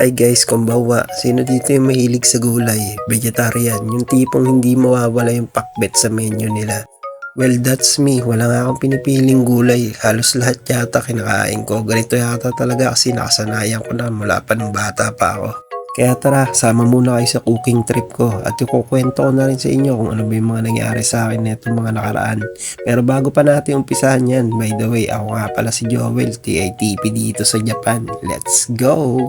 Ay guys, kumbawa, sino dito yung mahilig sa gulay? Vegetarian, yung tipong hindi mawawala yung pakbet sa menu nila. Well, that's me. Wala nga akong pinipiling gulay. Halos lahat yata kinakain ko. Ganito yata talaga kasi nakasanayan ko na mula pa nung bata pa ako. Kaya tara, sama muna kayo sa cooking trip ko at ikukwento ko na rin sa inyo kung ano ba yung mga nangyari sa akin netong mga nakaraan. Pero bago pa natin umpisahan yan, by the way, ako nga pala si Joel, TITP dito sa Japan. Let's go!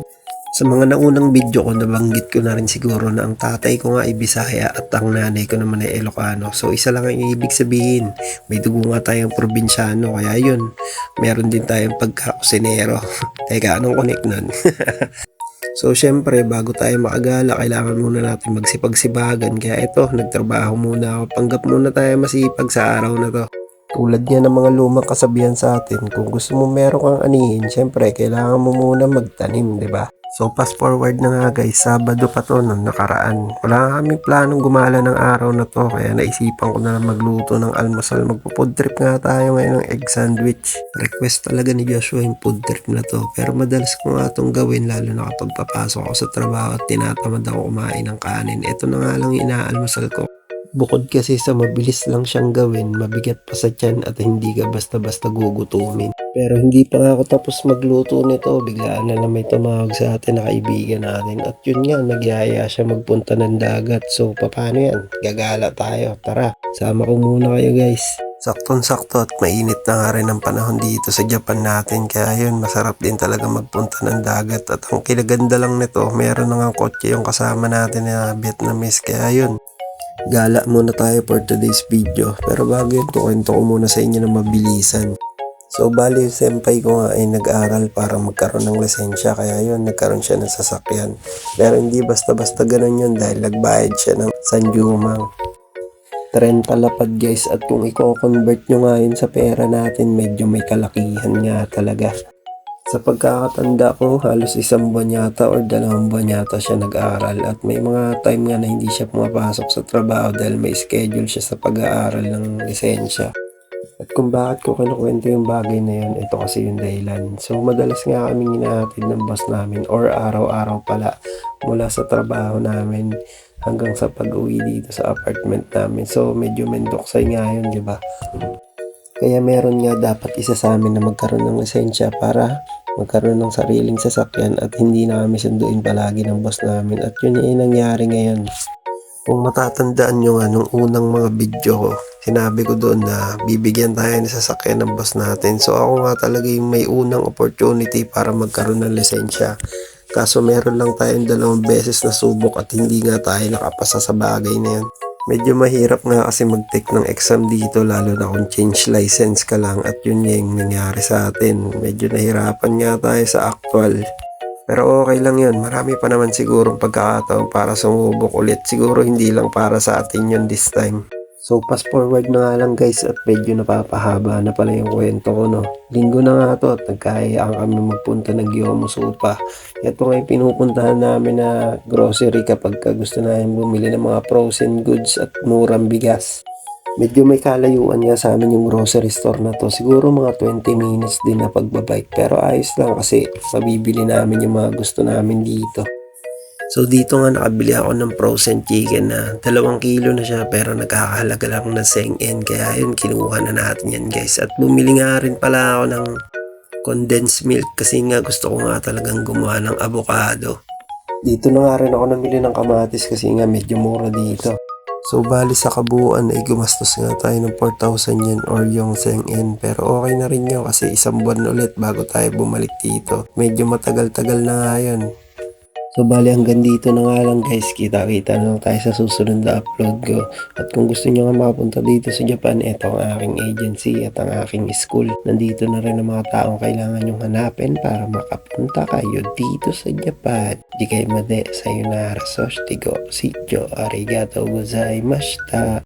Sa mga naunang video ko, nabanggit ko na rin siguro na ang tatay ko nga ay Bisaya at ang nanay ko naman ay Ilocano. So isa lang ang ibig sabihin, may dugo nga tayong probinsyano, kaya yun, meron din tayong pagkakusinero. Teka, anong connect nun? So syempre, bago tayo makagala, kailangan muna natin magsipag-sibagan. Kaya ito, nagtrabaho muna ako. Panggap muna tayo masipag sa araw na to. Tulad niya ng mga lumang kasabihan sa atin, kung gusto mo meron kang anihin, syempre, kailangan mo muna magtanim, di ba? So fast forward na nga guys, Sabado pa to nung nakaraan. Wala kami planong gumala ng araw na to, kaya naisipan ko na lang magluto ng almusal. Magpo-food trip nga tayo ngayon ng egg sandwich. Request talaga ni Joshua yung food trip na to, pero madalas ko nga itong gawin lalo na kapag papasok ako sa trabaho at tinatamad ako kumain ng kanin. Ito na nga lang inaalmusal ko. Bukod kasi sa mabilis lang siyang gawin, mabigat pa sa tiyan at hindi ka basta-basta gugutumin. Pero hindi pa nga ako tapos magluto nito, biglaan na may tumawag sa atin na kaibigan natin. At yun nga, nagyaya siya magpunta ng dagat. So, paano yan? Gagala tayo. Tara, sama ko muna kayo guys. Saktong-sakto at mainit na nga rin ang panahon dito sa Japan natin. Kaya yun, masarap din talaga magpunta ng dagat. At ang kinaganda lang nito, meron na nga kotse yung kasama natin na Vietnamese. Kaya yun, gala muna tayo for today's video. Pero bago yun, kwento ko muna sa inyo ng mabilisan. So bali yung senpai ko nga ay nag-aral para magkaroon ng lisensya, kaya yun nagkaroon siya ng sasakyan. Pero hindi basta-basta ganun yun dahil nagbayad siya ng sanjumang 30 lapad guys, at kung i-convert nyo nga yun sa pera natin, medyo may kalakihan nga talaga. Sa pagkakatanda ko, halos 1 buwan yata or 2 buwan yata siya nag-aaral, at may mga time nga na hindi siya pumapasok sa trabaho dahil may schedule siya sa pag-aaral ng lisensya. At kung bakit ko kinukwento yung bagay na yun, ito kasi yung dahilan. So madalas nga kaming hinahatid ng boss namin or araw-araw pala mula sa trabaho namin hanggang sa pag-uwi dito sa apartment namin. So medyo mendoksay nga yun, di ba? Kaya meron nga dapat isa sa amin na magkaroon ng lisensya para magkaroon ng sariling sasakyan at hindi na kami sunduin palagi ng boss namin. At yun yung nangyari ngayon. Kung matatandaan nyo nga nung unang mga video ko, sinabi ko doon na bibigyan tayo ng sasakyan ng boss natin. So ako nga talaga yung may unang opportunity para magkaroon ng lisensya. Kaso meron lang tayong 2 beses na subok at hindi nga tayo nakapasa sa bagay na yan. Medyo mahirap nga kasi mag-take ng exam dito, lalo na kung change license ka lang, at yun yung nangyari sa atin. Medyo nahirapan nga tayo sa actual. Pero okay lang yun, marami pa naman sigurong pagkakataon para sumubok ulit. Siguro hindi lang para sa atin yun this time. So fast forward na nga lang guys, at medyo napapahaba na pala yung kwento ko, no. Linggo na nga to at nagkahiyaan kami magpunta ng Gyomusupa. Ito nga yung pinupuntahan namin na grocery kapag gusto namin bumili ng mga frozen goods at murang bigas. Medyo may kalayuan nga sa amin yung grocery store na to. Siguro mga 20 minutes din na pagbabike. Pero ayos lang kasi mabibili namin yung mga gusto namin dito. So dito nga nakabili ako ng frozen chicken na 2 kilo na siya, pero nagkakahalaga lang ng yen. Kaya yun, kinuha na natin yan guys. At bumili nga rin pala ako ng condensed milk kasi nga gusto ko nga talagang gumawa ng avocado. Dito na nga rin ako namili ng kamatis kasi nga medyo mura dito. So bali sa kabuuan ay gumastos nga tayo ng 4,000 yen or yung yen. Pero okay na rin yun kasi 1 buwan ulit bago tayo bumalik dito. Medyo matagal-tagal na nga yun. So bali hanggang dito na nga lang guys, kita-kita na lang tayo sa susunod na upload ko. At kung gusto nyo nga makapunta dito sa Japan, ito ang aking agency at ang aking school. Nandito na rin ang mga taong kailangan nyong hanapin para makapunta kayo dito sa Japan. Di kayo made, sayonara, soshitigo, shijo, arigatou gozaimashita.